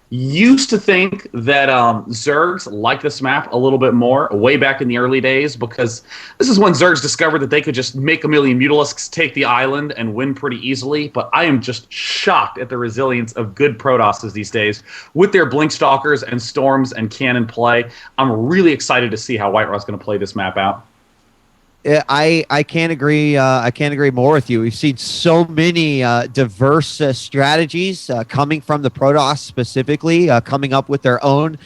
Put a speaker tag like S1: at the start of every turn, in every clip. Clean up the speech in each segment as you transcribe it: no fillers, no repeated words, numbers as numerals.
S1: Used to think that Zergs like this map a little bit more way back in the early days, because this is when Zergs discovered that they could just make a million Mutalisks, take the island, and win pretty easily. But I am just shocked at the resilience of good Protosses these days with their Blinkstalkers and Storms and Cannon play. I'm really excited to see how White Raw's going to play this map out.
S2: I can't agree. I can't agree more with you. We've seen so many diverse strategies coming from the Protoss specifically, coming up with their own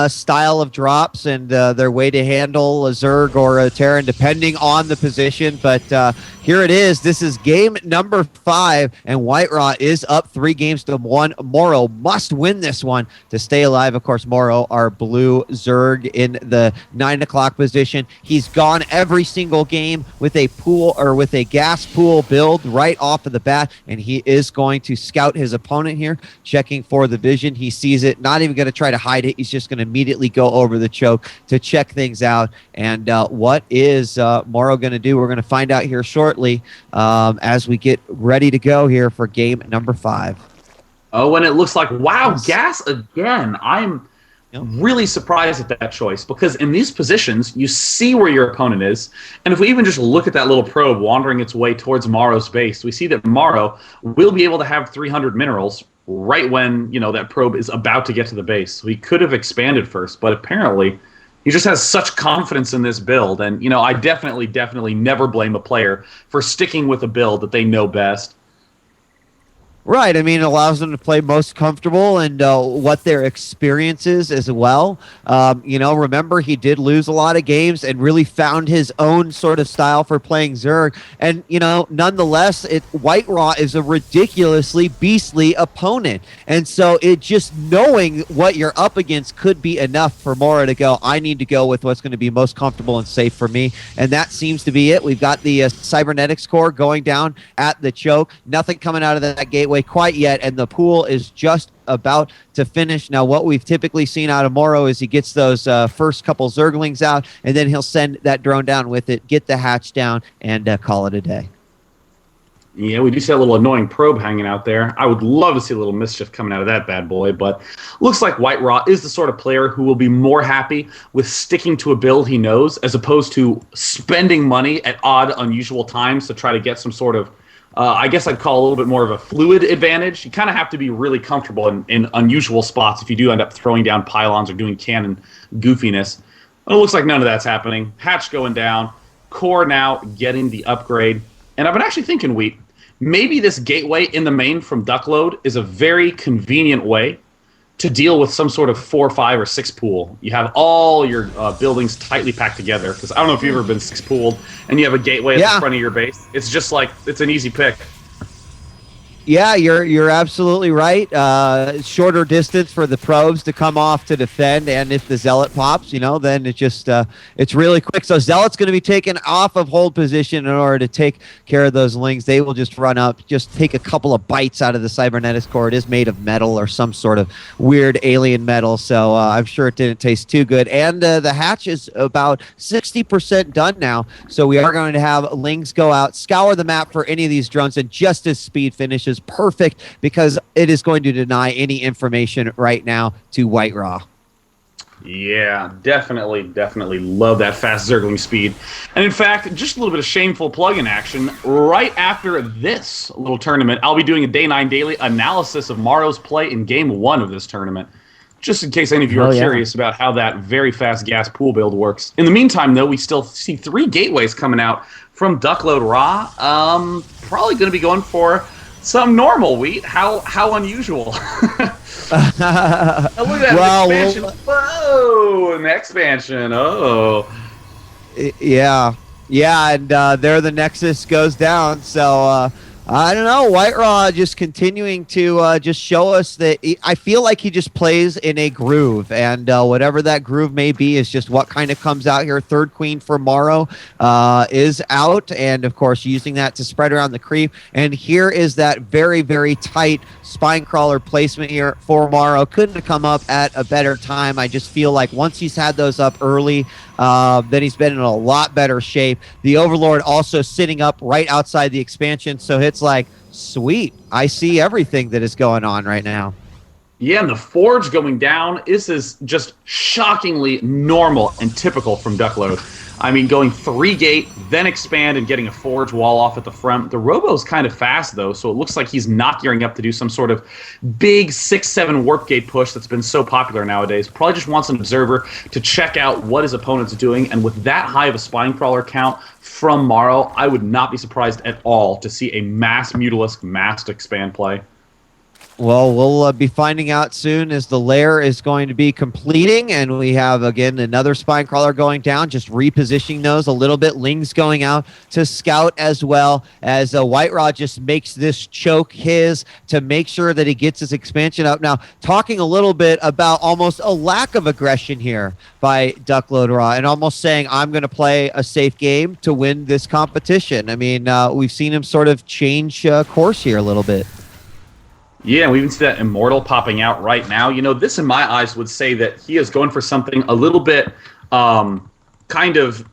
S2: style of drops and their way to handle a Zerg or a Terran, depending on the position. But here it is. This is game number 5, and White Raw is up 3 games to 1. Morrow must win this one to stay alive. Of course, Morrow, our blue Zerg in the 9 o'clock position. He's gone every single game with a pool or with a gas pool build right off of the bat, and he is going to scout his opponent here, checking for the vision. He sees it, not even going to try to hide it. He's just going to immediately go over the choke to check things out. And what is Morrow going to do? We're going to find out here shortly as we get ready to go here for game number 5.
S1: Oh, and it looks like, wow, gas again. I'm really surprised at that choice, because in these positions, you see where your opponent is. And if we even just look at that little probe wandering its way towards Morrow's base, we see that Morrow will be able to have 300 minerals right when, that probe is about to get to the base. So he could have expanded first, but apparently he just has such confidence in this build. And, I definitely never blame a player for sticking with a build that they know best.
S2: Right. I mean, it allows them to play most comfortable and what their experience is as well. Remember, he did lose a lot of games and really found his own sort of style for playing Zerg. And, nonetheless, White Raw is a ridiculously beastly opponent. And so it just knowing what you're up against could be enough for Morrow to go, I need to go with what's going to be most comfortable and safe for me. And that seems to be it. We've got the cybernetics core going down at the choke. Nothing coming out of that gateway quite yet, and the pool is just about to finish. Now, what we've typically seen out of Morrow is he gets those first couple Zerglings out, and then he'll send that drone down with it, get the hatch down, and call it a day.
S1: Yeah, we do see a little annoying probe hanging out there. I would love to see a little mischief coming out of that bad boy, but looks like White Raw is the sort of player who will be more happy with sticking to a build he knows, as opposed to spending money at odd, unusual times to try to get some sort of I guess I'd call a little bit more of a fluid advantage. You kind of have to be really comfortable in unusual spots if you do end up throwing down pylons or doing cannon goofiness. Well, it looks like none of that's happening. Hatch going down. Core now getting the upgrade. And I've been actually thinking, Wheat, maybe this gateway in the main from Duckload is a very convenient way to deal with some sort of 4, 5, or 6 pool. You have all your buildings tightly packed together, because I don't know if you've ever been 6 pooled and you have a gateway at the front of your base. It's just like, it's an easy pick.
S2: Yeah, you're absolutely right. Shorter distance for the probes to come off to defend, and if the Zealot pops, then it just it's really quick. So Zealot's going to be taken off of hold position in order to take care of those lings. They will just run up, just take a couple of bites out of the cybernetics core. It is made of metal or some sort of weird alien metal, so I'm sure it didn't taste too good. And the hatch is about 60% done now, so we are going to have lings go out, scour the map for any of these drones, and just as speed finishes, perfect, because it is going to deny any information right now to White Raw.
S1: Yeah, definitely love that fast Zergling speed. And in fact, just a little bit of shameful plug-in action. Right after this little tournament, I'll be doing a Day 9 Daily analysis of Morrow's play in Game 1 of this tournament, just in case any of you are curious about how that very fast gas pool build works. In the meantime, though, we still see 3 gateways coming out from DuckloadRa. Probably going to be going for some normal, Wheat. How unusual. Look at that expansion. Whoa, an expansion. Oh.
S2: Yeah, and there the Nexus goes down. So I don't know. White Raw just continuing to just show us that I feel like he just plays in a groove, and whatever that groove may be is just what kind of comes out here. Third queen for Morrow is out, and of course using that to spread around the creep. And here is that very, very tight spine crawler placement here for Morrow. Couldn't have come up at a better time. I just feel like once he's had those up early, then he's been in a lot better shape. The Overlord also sitting up right outside the expansion, so it's like, sweet, I see everything that is going on right now.
S1: Yeah, and the Forge going down, this is just shockingly normal and typical from Duckload. I mean, going 3-gate, then expand, and getting a Forge wall off at the front. The Robo's kind of fast, though, so it looks like he's not gearing up to do some sort of big 6-7 Warp Gate push that's been so popular nowadays. Probably just wants an Observer to check out what his opponent's doing, and with that high of a Spinecrawler count from Morrow, I would not be surprised at all to see a mass Mutalisk mass expand play.
S2: Well, we'll be finding out soon as the lair is going to be completing, and we have, again, another Spinecrawler going down, just repositioning those a little bit. Ling's going out to scout as well, as whiteRa just makes this choke his to make sure that he gets his expansion up. Now, talking a little bit about almost a lack of aggression here by DuckloadRa, and almost saying, I'm going to play a safe game to win this competition. I mean, we've seen him sort of change course here a little bit.
S1: Yeah, we even see that Immortal popping out right now. You know, this in my eyes would say that he is going for something a little bit kind of,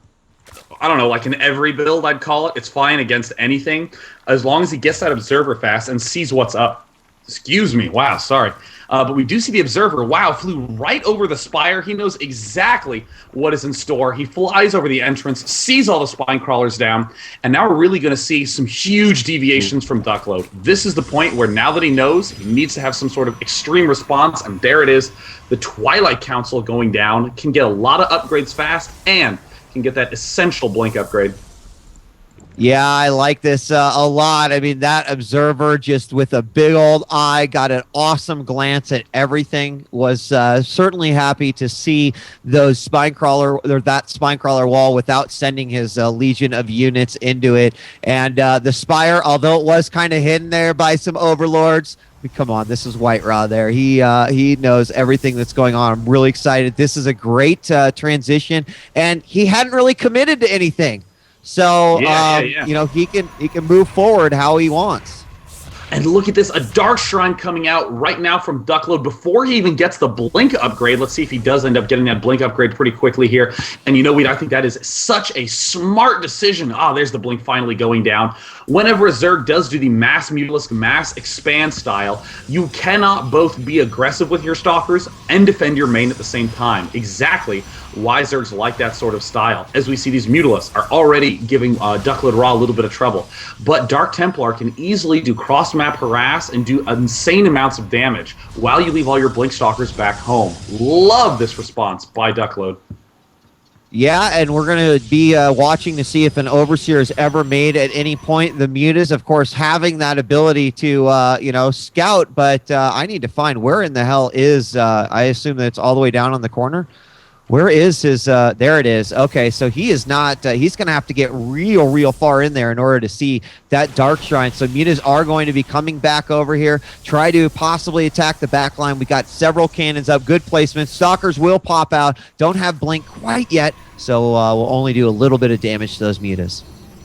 S1: I don't know, like in every build I'd call it. It's fine against anything as long as he gets that Observer fast and sees what's up. Excuse me. Wow, sorry. But we do see the Observer. Wow, flew right over the Spire. He knows exactly what is in store. He flies over the entrance, sees all the Spinecrawlers down, and now we're really going to see some huge deviations from Duckload. This is the point where now that he knows, he needs to have some sort of extreme response, and there it is. The Twilight Council going down can get a lot of upgrades fast, and can get that essential Blink upgrade.
S2: Yeah, I like this a lot. I mean, that Observer just with a big old eye got an awesome glance at everything. Was certainly happy to see those Spinecrawler or that Spinecrawler wall without sending his legion of units into it. And the Spire, although it was kind of hidden there by some Overlords, come on, this is whiteRa there. He knows everything that's going on. I'm really excited. This is a great transition, and he hadn't really committed to anything. So, you know, he can move forward how he wants.
S1: And look at this, a Dark Shrine coming out right now from Duckload before he even gets the Blink upgrade. Let's see if he does end up getting that Blink upgrade pretty quickly here. And you know what? I think that is such a smart decision. Ah, there's the Blink finally going down. Whenever a Zerg does do the Mass Mutalisk Mass Expand style, you cannot both be aggressive with your Stalkers and defend your main at the same time. Exactly why Zergs like that sort of style. As we see, these Mutalisks are already giving DuckloadRa a little bit of trouble. But Dark Templar can easily do cross-map harass and do insane amounts of damage while you leave all your Blink Stalkers back home. Love this response by Duckload.
S2: Yeah, and we're going to be watching to see if an Overseer is ever made at any point. The Mutas, of course, having that ability to, you know, scout, but I need to find where in the hell is, I assume that it's all the way down on the corner. Where is his, there it is. Okay, so he is not, he's going to have to get real far in there in order to see that Dark Shrine. So Mutas are going to be coming back over here, try to possibly attack the back line. We got several cannons up, good placement. Stalkers will pop out, don't have Blink quite yet, so we'll only do a little bit of damage to those Mutas.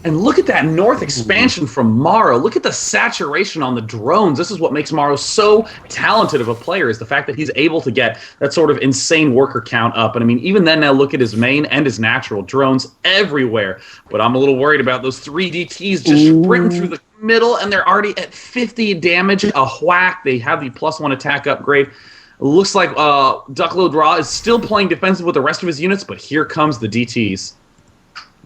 S1: And look at that north expansion from Morrow. Look at the saturation on the drones. This is what makes Morrow so talented of a player, is the fact that he's able to get that sort of insane worker count up. And I mean, even then, now look at his main and his natural. Drones everywhere. But I'm a little worried about those 3 DTs just sprinting through the middle, and they're already at 50 damage a whack. They have the +1 attack upgrade. It looks like DuckloadRa is still playing defensive with the rest of his units, but here comes the DTs.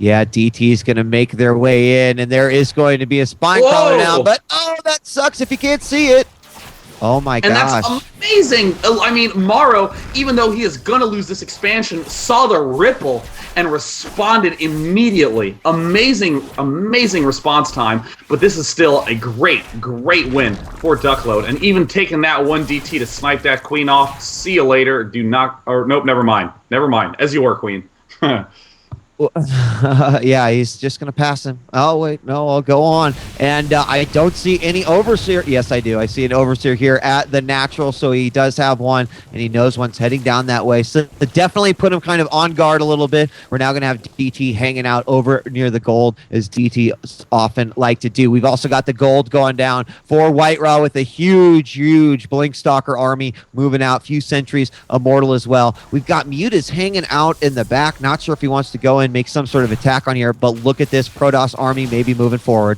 S2: Yeah, DT is going to make their way in, and there is going to be a Spinecrawler now, but oh, that sucks if you can't see it. Oh my gosh.
S1: And that's amazing. I mean, Morrow, even though he is going to lose this expansion, saw the ripple and responded immediately. Amazing response time, but this is still a great win for Duckload. And even taking that 1 DT to snipe that queen off, see you later. Do not, or nope, never mind. Never mind. As you were, queen.
S2: Yeah, he's just going to pass him. Oh, wait, no, I'll go on. And I don't see any Overseer. Yes, I do. I see an Overseer here at the natural, so he does have one, and he knows one's heading down that way. So definitely put him kind of on guard a little bit. We're now going to have DT hanging out over near the gold, as DT often like to do. We've also got the gold going down for whiteRa with a huge Blink Stalker army moving out. Few sentries, Immortal as well. We've got Mutas hanging out in the back. Not sure if he wants to go in, make some sort of attack on here, but look at this Protoss army maybe moving forward.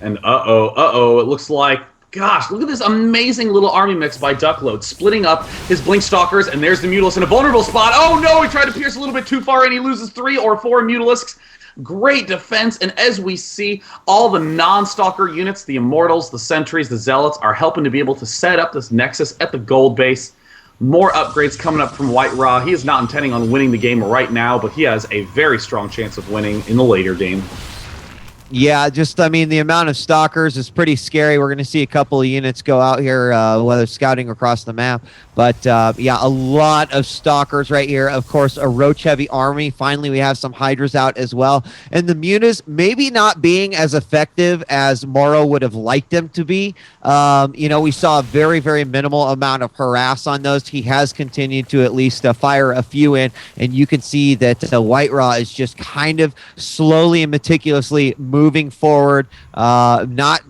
S1: And it looks like gosh, look at this amazing little army mix by Duckload, splitting up his Blink Stalkers, and there's the Mutalisk in a vulnerable spot. Oh no, he tried to pierce a little bit too far, and he loses 3 or 4 Mutalisks. Great defense, and as we see, all the non-Stalker units, the Immortals, the Sentries, the Zealots, are helping to be able to set up this Nexus at the gold base. More upgrades coming up from whiteRa. He is not intending on winning the game right now, but he has a very strong chance of winning in the later game.
S2: Yeah, I mean, the amount of stalkers is pretty scary. We're going to see a couple of units go out here, whether scouting across the map. But, yeah, a lot of stalkers right here. Of course, a roach-heavy army. Finally, we have some Hydras out as well. And the Mutas maybe not being as effective as Morrow would have liked them to be. You know, we saw a very, very minimal amount of harass on those. He has continued to at least fire a few in. And you can see that whiteRa is just kind of slowly and meticulously moving forward, not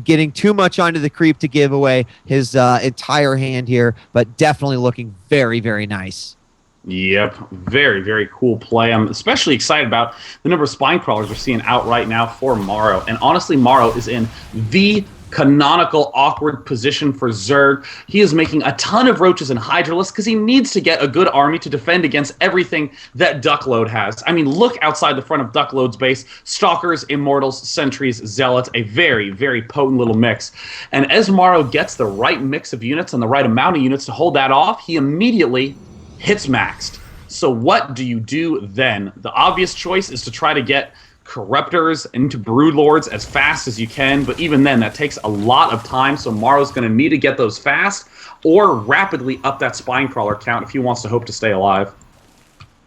S2: getting too much onto the creep to give away his entire hand here, but definitely looking very, very nice.
S1: Yep, very, very cool play. I'm especially excited about the number of spine crawlers we're seeing out right now for Morrow. And honestly, Morrow is in the canonical awkward position for Zerg. He is making a ton of roaches and Hydralisks because he needs to get a good army to defend against everything that Duckload has. I mean, look outside the front of Duckload's base. Stalkers, Immortals, Sentries, Zealots, a very, very potent little mix. And as Morrow gets the right mix of units and the right amount of units to hold that off, he immediately hits maxed. So what do you do then? The obvious choice is to try to get Corruptors into Broodlords as fast as you can, but even then, that takes a lot of time, so Morrow's going to need to get those fast or rapidly up that spine crawler count if he wants to hope to stay alive.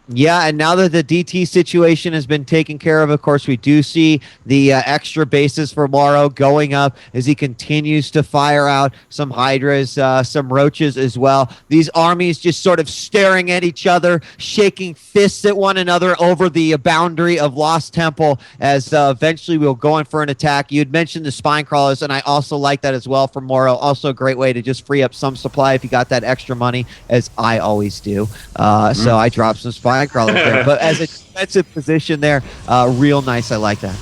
S2: Yeah, and now that the DT situation has been taken care of course, we do see the extra bases for Morrow going up as he continues to fire out some Hydras, some Roaches as well. These armies just sort of staring at each other, shaking fists at one another over the boundary of Lost Temple as eventually we'll go in for an attack. You had mentioned the spine crawlers, and I also like that as well for Morrow. Also a great way to just free up some supply if you got that extra money, as I always do. So I dropped some spine crawlers there. But as a defensive position there, real nice. I like that.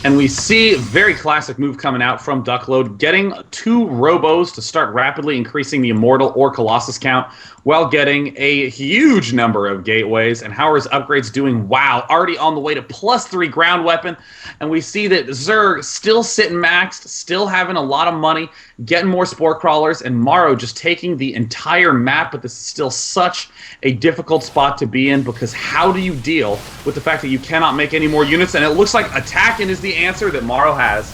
S1: And we see a very classic move coming out from Duckload, getting 2 Robos to start rapidly increasing the Immortal or Colossus count while getting a huge number of gateways. And how are his upgrades doing? Wow, already on the way to +3 ground weapon. And we see that Zerg still sitting maxed, still having a lot of money, getting more Spore Crawlers, and Morrow just taking the entire map. But this is still such a difficult spot to be in, because how do you deal with the fact that you cannot make any more units? And it looks like attacking is the answer that Morrow has.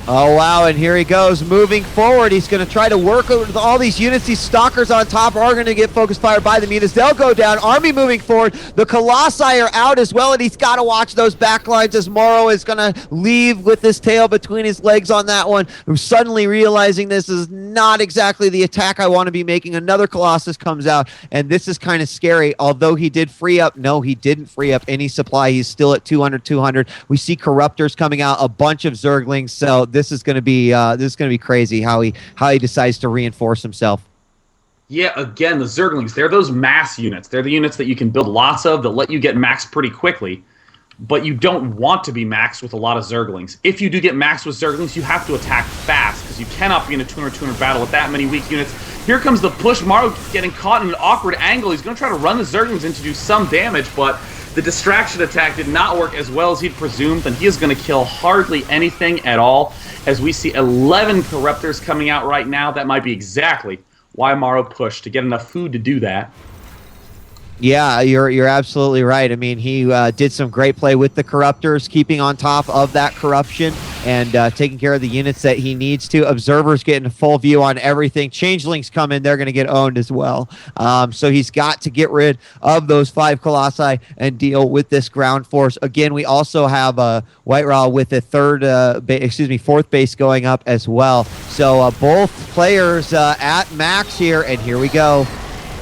S2: Oh, wow, and here he goes, moving forward. He's going to try to work with all these units. These Stalkers on top are going to get focus fire by the Mutas. They'll go down. Army moving forward. The Colossi are out as well, and he's got to watch those backlines as Morrow is going to leave with his tail between his legs on that one. Suddenly realizing this is not exactly the attack I want to be making. Another Colossus comes out, and this is kind of scary. Although he did free up, no, he didn't free up any supply. He's still at 200. We see Corruptors coming out, a bunch of Zerglings, so this is going to be crazy how he decides to reinforce himself.
S1: Yeah, again, the Zerglings, they're those mass units. They're the units that you can build lots of that let you get maxed pretty quickly, but you don't want to be maxed with a lot of Zerglings. If you do get maxed with Zerglings, you have to attack fast, because you cannot be in a 200 battle with that many weak units. Here comes the push. Morrow getting caught in an awkward angle. He's going to try to run the Zerglings in to do some damage, but the distraction attack did not work as well as he'd presumed, and he is going to kill hardly anything at all. As we see 11 Corruptors coming out right now, that might be exactly why Morrow pushed, to get enough food to do that.
S2: Yeah, you're absolutely right. I mean, he did some great play with the Corruptors, keeping on top of that corruption and taking care of the units that he needs to. Observers getting a full view on everything. Changelings come in, they're going to get owned as well. So he's got to get rid of those 5 Colossi and deal with this ground force. Again, we also have whiteRa with a fourth base going up as well. So both players at max here, and here we go.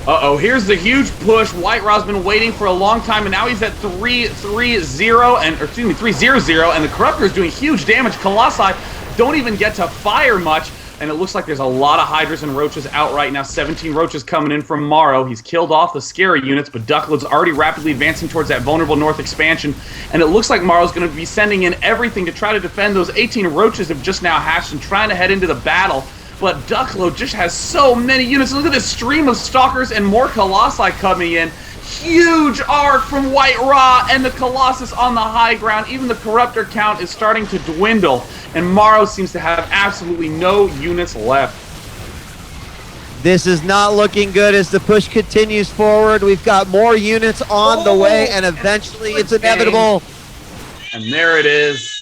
S1: Uh-oh, here's the huge push. whiteRa's been waiting for a long time, and now he's at 3-0, and 3-0-0, and the Corruptor is doing huge damage. Colossi don't even get to fire much, And it looks like there's a lot of Hydras and Roaches out right now. 17 Roaches coming in from Morrow. He's killed off the scary units, but Duckload's already rapidly advancing towards that vulnerable north expansion. And it looks like Morrow's going to be sending in everything to try to defend. Those 18 Roaches have just now hatched and trying to head into the battle. But Duckload just has so many units. Look at this stream of Stalkers and more Colossi coming in. Huge arc from white.Ra and the Colossus on the high ground. Even the Corruptor count is starting to dwindle, and Morrow seems to have absolutely no units left.
S2: This is not looking good as the push continues forward. We've got more units on the way, and eventually it's inevitable.
S1: And there it is.